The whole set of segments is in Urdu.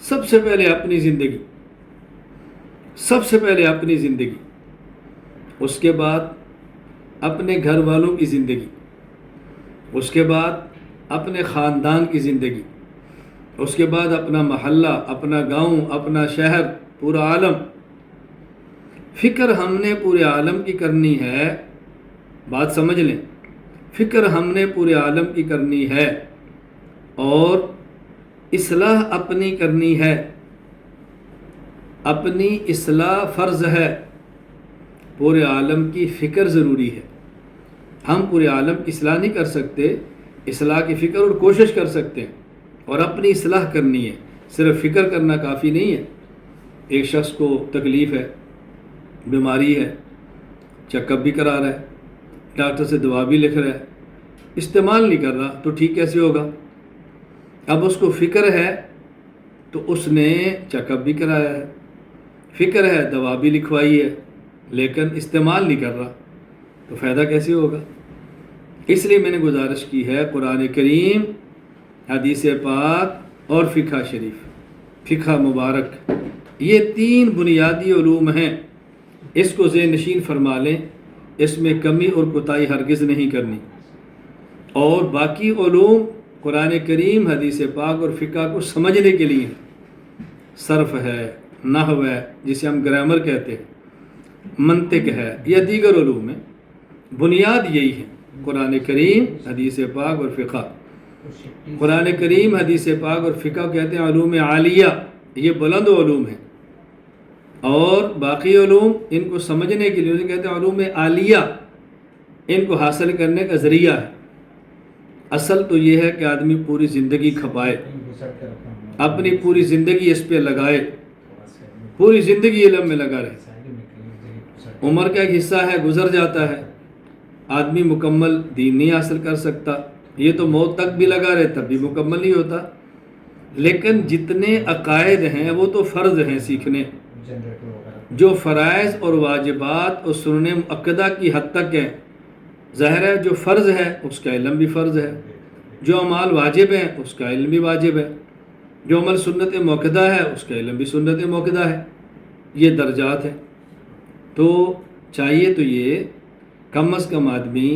سب سے پہلے اپنی زندگی، سب سے پہلے اپنی زندگی، اس کے بعد اپنے گھر والوں کی زندگی، اس کے بعد اپنے خاندان کی زندگی، اس کے بعد اپنا محلہ، اپنا گاؤں، اپنا شہر، پورا عالم۔ فکر ہم نے پورے عالم کی کرنی ہے، بات سمجھ لیں، فکر ہم نے پورے عالم کی کرنی ہے، اور اصلاح اپنی کرنی ہے، اپنی اصلاح فرض ہے، پورے عالم کی فکر ضروری ہے۔ ہم پورے عالم کی اصلاح نہیں کر سکتے، اصلاح کی فکر اور کوشش کر سکتے ہیں، اور اپنی اصلاح کرنی ہے، صرف فکر کرنا کافی نہیں ہے۔ ایک شخص کو تکلیف ہے، بیماری ہے، چیک اپ بھی کرا رہا ہے، ڈاکٹر سے دوا بھی لکھ رہا ہے، استعمال نہیں کر رہا، تو ٹھیک کیسے ہوگا؟ اب اس کو فکر ہے تو اس نے چیک اپ بھی کرایا ہے، فکر ہے، دوا بھی لکھوائی ہے، لیکن استعمال نہیں کر رہا، تو فائدہ کیسے ہوگا؟ اس لیے میں نے گزارش کی ہے، قرآن کریم، حدیث پاک اور فقہ شریف، فقہ مبارک، یہ 3 بنیادی علوم ہیں، اس کو ذہن نشین فرما لیں، اس میں کمی اور کوتاہی ہرگز نہیں کرنی۔ اور باقی علوم قرآن کریم، حدیث پاک اور فقہ کو سمجھنے کے لیے، صرف ہے، نحو ہے جسے ہم گرامر کہتے ہیں، منطق ہے، یا دیگر علوم ہیں، بنیاد یہی ہے، قرآن کریم، حدیث پاک اور فقہ۔ قرآن کریم، حدیث پاک اور فقہ کہتے ہیں علوم عالیہ، یہ بلند علوم ہیں، اور باقی علوم ان کو سمجھنے کے لیے کہتے ہیں علوم عالیہ، ان کو حاصل کرنے کا ذریعہ ہے۔ اصل تو یہ ہے کہ آدمی پوری زندگی کھپائے، اپنی پوری زندگی اس پہ لگائے، پوری زندگی علم میں لگا رہے۔ عمر کا ایک حصہ ہے، گزر جاتا ہے، آدمی مکمل دین نہیں حاصل کر سکتا، یہ تو موت تک بھی لگا رہے تب بھی مکمل نہیں ہوتا، لیکن جتنے عقائد ہیں وہ تو فرض ہیں سیکھنے، جو فرائض اور واجبات اور سنن مؤکدہ کی حد تک ہیں۔ ظاہر ہے جو فرض ہے اس کا علم بھی فرض ہے، جو اعمال واجب ہیں اس کا علم بھی واجب ہے، جو عمل سنت مؤکدہ ہے اس کا علم بھی سنت مؤکدہ ہے، یہ درجات ہیں۔ تو چاہیے تو یہ کم از کم آدمی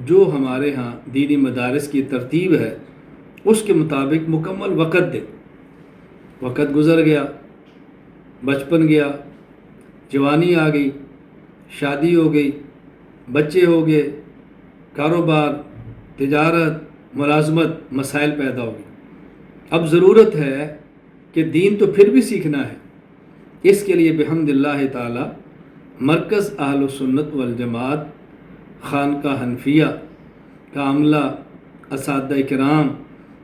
جو ہمارے ہاں دینی مدارس کی ترتیب ہے اس کے مطابق مکمل وقت دے۔ وقت گزر گیا، بچپن گیا، جوانی آ گئی، شادی ہو گئی، بچے ہو گئے، کاروبار، تجارت، ملازمت، مسائل پیدا ہو گئے۔ اب ضرورت ہے کہ دین تو پھر بھی سیکھنا ہے، اس کے لیے بحمد اللہ تعالی مرکز اہل سنت والجماعت، خانقاہ حنفیہ کا عملہ، اساتذہ کرام،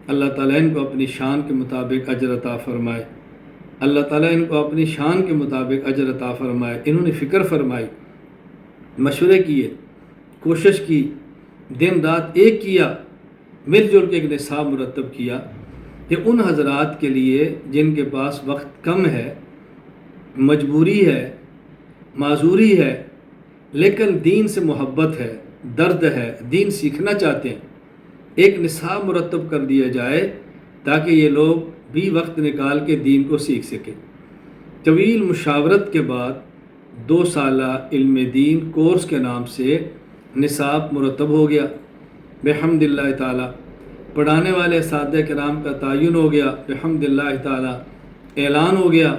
اللہ تعالیٰ ان کو اپنی شان کے مطابق اجر عطا فرمائے، اللہ تعالیٰ ان کو اپنی شان کے مطابق اجر عطا فرمائے۔ انہوں نے فکر فرمائی، مشورے کیے، کوشش کی، دن رات ایک کیا، مل جل کے ایک نصاب مرتب کیا کہ ان حضرات کے لیے جن کے پاس وقت کم ہے، مجبوری ہے، معذوری ہے، لیکن دین سے محبت ہے، درد ہے، دین سیکھنا چاہتے ہیں، ایک نصاب مرتب کر دیا جائے تاکہ یہ لوگ بھی وقت نکال کے دین کو سیکھ سکیں۔ طویل مشاورت کے بعد 2 سالہ علم دین کورس کے نام سے نصاب مرتب ہو گیا بحمد اللہ تعالی، پڑھانے والے اساتذہ کرام کا تعین ہو گیا بحمد اللہ تعالی، اعلان ہو گیا۔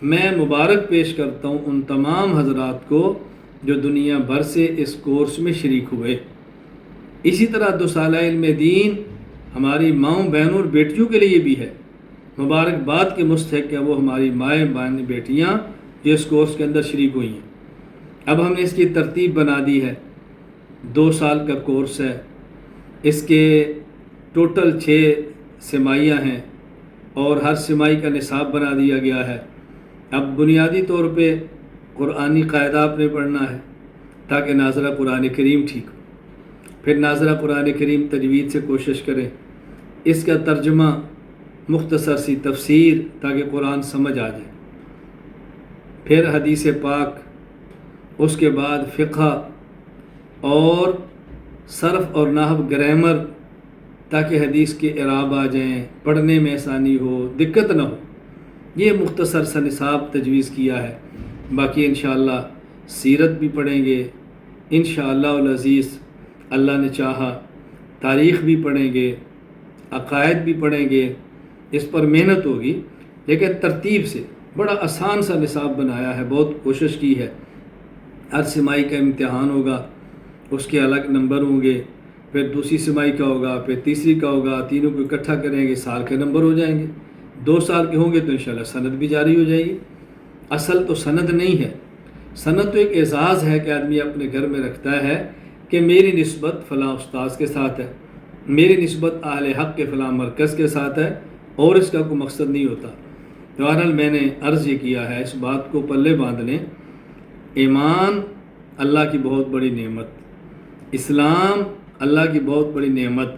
میں مبارک پیش کرتا ہوں ان تمام حضرات کو جو دنیا بھر سے اس کورس میں شریک ہوئے۔ اسی طرح 2 سالہ علم دین ہماری ماؤں، بہنوں اور بیٹیوں کے لیے بھی ہے، مبارکباد کے مستحق ہے وہ ہماری مائیں، بہنیں، بیٹیاں جو اس کورس کے اندر شریک ہوئی ہیں۔ اب ہم نے اس کی ترتیب بنا دی ہے، 2 سال کا کورس ہے، اس کے ٹوٹل 6 سمائیاں ہیں، اور ہر سمائی کا نصاب بنا دیا گیا ہے۔ اب بنیادی طور پہ قرآنی قاعدہ آپ نے پڑھنا ہے تاکہ ناظرہ قرآن کریم ٹھیک ہو، پھر ناظرہ قرآن کریم تجوید سے کوشش کریں، اس کا ترجمہ، مختصر سی تفسیر تاکہ قرآن سمجھ آ جائے، پھر حدیث پاک، اس کے بعد فقہ اور صرف اور نحو، گرامر، تاکہ حدیث کے اعراب آ جائیں، پڑھنے میں آسانی ہو، دقت نہ ہو۔ یہ مختصر سا نصاب تجویز کیا ہے۔ باقی انشاءاللہ سیرت بھی پڑھیں گے انشاءاللہ العزیز، اللہ نے چاہا تاریخ بھی پڑھیں گے، عقائد بھی پڑھیں گے، اس پر محنت ہوگی لیکن ترتیب سے۔ بڑا آسان سا نصاب بنایا ہے، بہت کوشش کی ہے۔ ہر سمائی کا امتحان ہوگا، اس کے الگ نمبر ہوں گے، پھر دوسری سمائی کا ہوگا، پھر تیسری کا ہوگا، تینوں کو اکٹھا کریں گے، سال کے نمبر ہو جائیں گے۔ 2 سال کے ہوں گے تو انشاءاللہ سند بھی جاری ہو جائے گی۔ اصل تو سند نہیں ہے، سند تو ایک اعزاز ہے کہ آدمی اپنے گھر میں رکھتا ہے کہ میری نسبت فلاں استاذ کے ساتھ ہے، میری نسبت اہل حق کے فلاں مرکز کے ساتھ ہے، اور اس کا کوئی مقصد نہیں ہوتا۔ تو بہرحال میں نے عرض یہ کیا ہے، اس بات کو پلے باندھ لیں، ایمان اللہ کی بہت بڑی نعمت، اسلام اللہ کی بہت بڑی نعمت،